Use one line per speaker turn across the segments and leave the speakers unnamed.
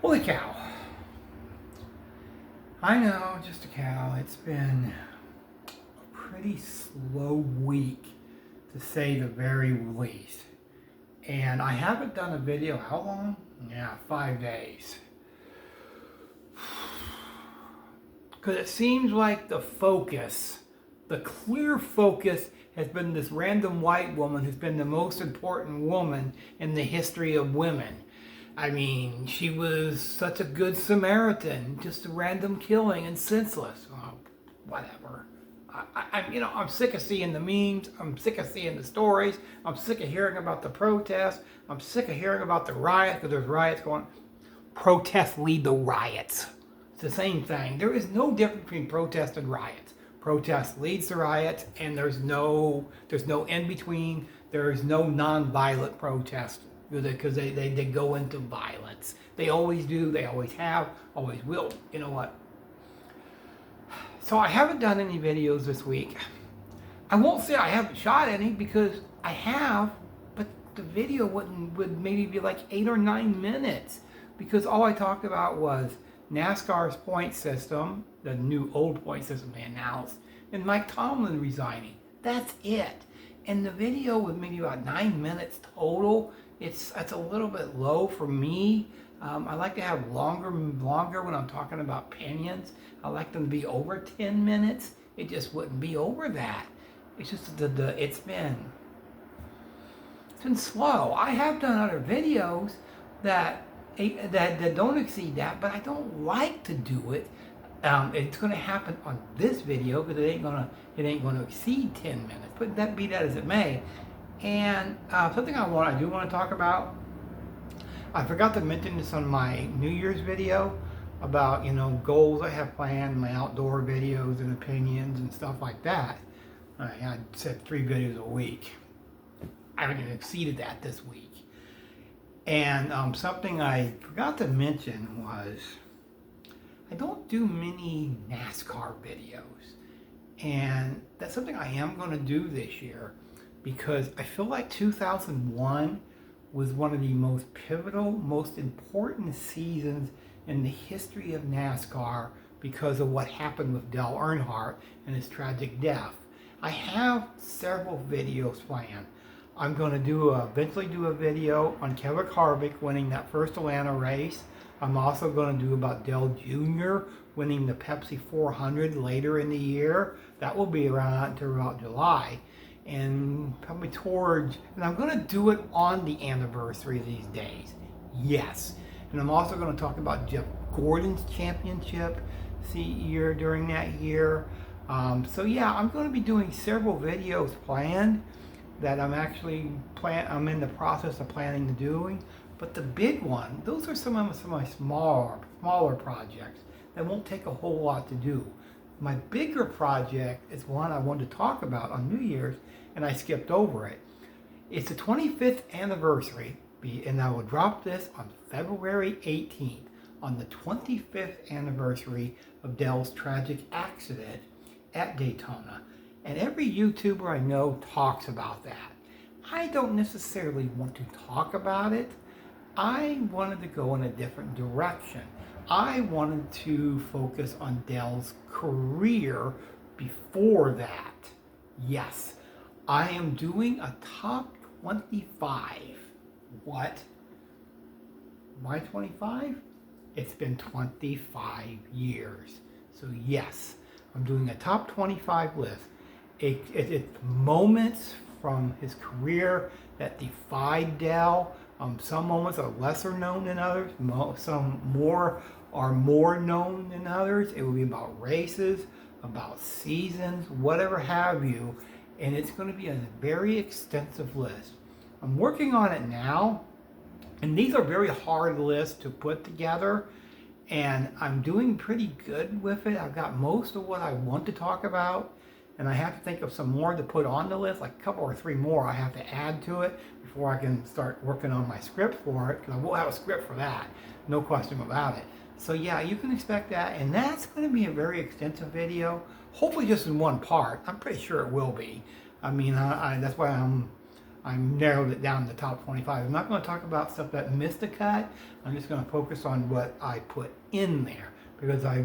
Holy cow. I know, just a cow. It's been a pretty slow week, to say the very least. And I haven't done a video, how long? Yeah, 5 days. Because it seems like the clear focus has been this random white woman who's been the most important woman in the history of women. I mean, she was such a good Samaritan, just a random killing and senseless. Oh, whatever. I'm sick of seeing the memes. I'm sick of seeing the stories. I'm sick of hearing about the protests. I'm sick of hearing about the riots, because there's riots going. Protests lead the riots. It's the same thing. There is no difference between protest and riots. Protest leads to riots, and there's no in between. There is no non-violent protest, because they go into violence. They always do. They always have. Always will. You know what? So I haven't done any videos this week. I won't say I haven't shot any, because I have, but the video would maybe be like 8 or 9 minutes, because all I talked about was NASCAR's point system, the new old point system they announced, and Mike Tomlin resigning. That's it. And the video was maybe about 9 minutes total. That's a little bit low for me. I like to have longer when I'm talking about opinions. I like them to be over 10 minutes. It just wouldn't be over that. It's just it's been slow. I have done other videos that don't exceed that, but I don't like to do it. It's going to happen on this video, because it ain't going to exceed 10 minutes. But that be that as it may. And something I do want to talk about. I forgot to mention this on my New Year's video about, goals I have planned, my outdoor videos and opinions and stuff like that. I said 3 videos a week. I haven't even exceeded that this week. And something I forgot to mention was I don't do many NASCAR videos. And that's something I am going to do this year, because I feel like 2001 was one of the most pivotal, most important seasons in the history of NASCAR, because of what happened with Dale Earnhardt and his tragic death. I have several videos planned. I'm going to eventually do a video on Kevin Harvick winning that first Atlanta race. I'm also going to do about Dale Jr. winning the Pepsi 400 later in the year. That will be around until about July. And probably and I'm going to do it on the anniversary of these days. Yes. And I'm also going to talk about Jeff Gordon's championship year during that year. So yeah, I'm going to be doing several videos planned that I'm in the process of planning to doing. But the big one, those are some of my smaller projects that won't take a whole lot to do. My bigger project is one I wanted to talk about on New Year's, and I skipped over it. It's the 25th anniversary, and I will drop this on February 18th, on the 25th anniversary of Dale's tragic accident at Daytona. And every YouTuber I know talks about that. I don't necessarily want to talk about it. I wanted to go in a different direction. I wanted to focus on Dale's career before that. Yes, I am doing a top 25. What? Why 25? It's been 25 years. So yes, I'm doing a top 25 list. It's moments from his career that defied Dale. Some moments are lesser known than others. Some are more known than others. It will be about races, about seasons, whatever have you. And it's going to be a very extensive list. I'm working on it now. And these are very hard lists to put together. And I'm doing pretty good with it. I've got most of what I want to talk about. And I have to think of some more to put on the list, like a couple or 3 more I have to add to it before I can start working on my script for it, because I will have a script for that, no question about it. So yeah, you can expect that, and that's going to be a very extensive video, hopefully just in one part. I'm pretty sure it will be. I mean, that's why I'm I narrowed it down to the top 25. I'm not going to talk about stuff that missed the cut. I'm just going to focus on what I put in there because I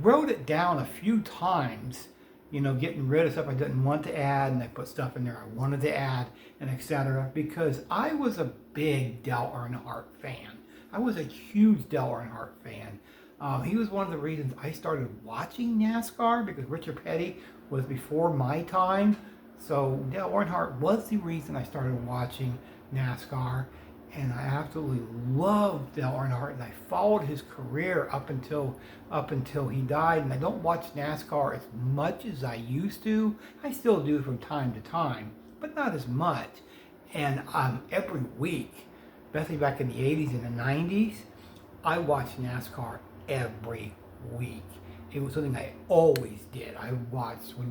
wrote it down a few times, you know, getting rid of stuff I didn't want to add, and I put stuff in there I wanted to add, and etc. Because I was a big Dale Earnhardt fan. I was a huge Dale Earnhardt fan. He was one of the reasons I started watching NASCAR because Richard Petty was before my time. So Dale Earnhardt was the reason I started watching NASCAR, and I absolutely loved Dale Earnhardt, and I followed his career up until he died. And I don't watch NASCAR as much as I used to. I still do from time to time, but not as much. And every week, especially back in the 80s and the 90s, I watched NASCAR every week. It was something I always did. would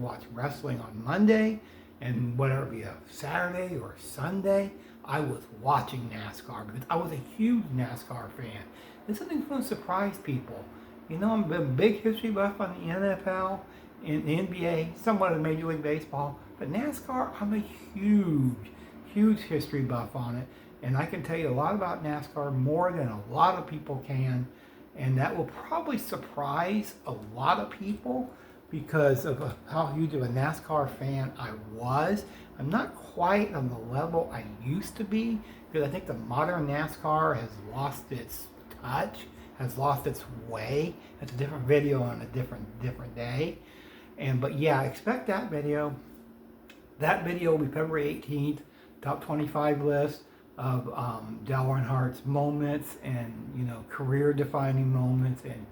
watch wrestling on Monday, and whatever it be a Saturday or Sunday, I was watching NASCAR because I was a huge NASCAR fan. This isn't going to surprise people. You know, I'm a big history buff on the NFL, and the NBA, somewhat of Major League Baseball, but NASCAR, I'm a huge history buff on it, and I can tell you a lot about NASCAR, more than a lot of people can, and that will probably surprise a lot of people because of how huge of a NASCAR fan I was. I'm not quite on the level I used to be because I think the modern NASCAR has lost its touch, has lost its way. It's a different video on a different day. But yeah, expect that video. That video will be February 18th, top 25 list of Dale Earnhardt's moments and, you know, career-defining moments. And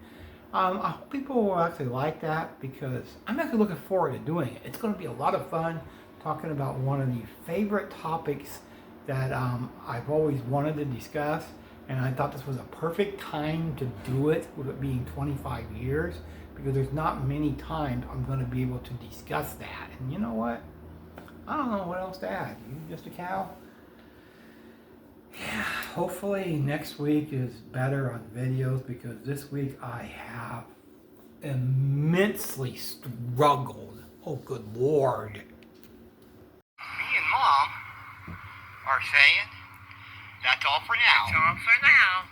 I hope people will actually like that because I'm actually looking forward to doing it. It's going to be a lot of fun talking about one of the favorite topics that I've always wanted to discuss. And I thought this was a perfect time to do it, with it being 25 years, because there's not many times I'm going to be able to discuss that. And you know what? I don't know what else to add. You just a cow? Yeah, hopefully next week is better on videos because this week I have immensely struggled. Oh, good Lord. Me and Mom are saying that's all for now. That's all for now.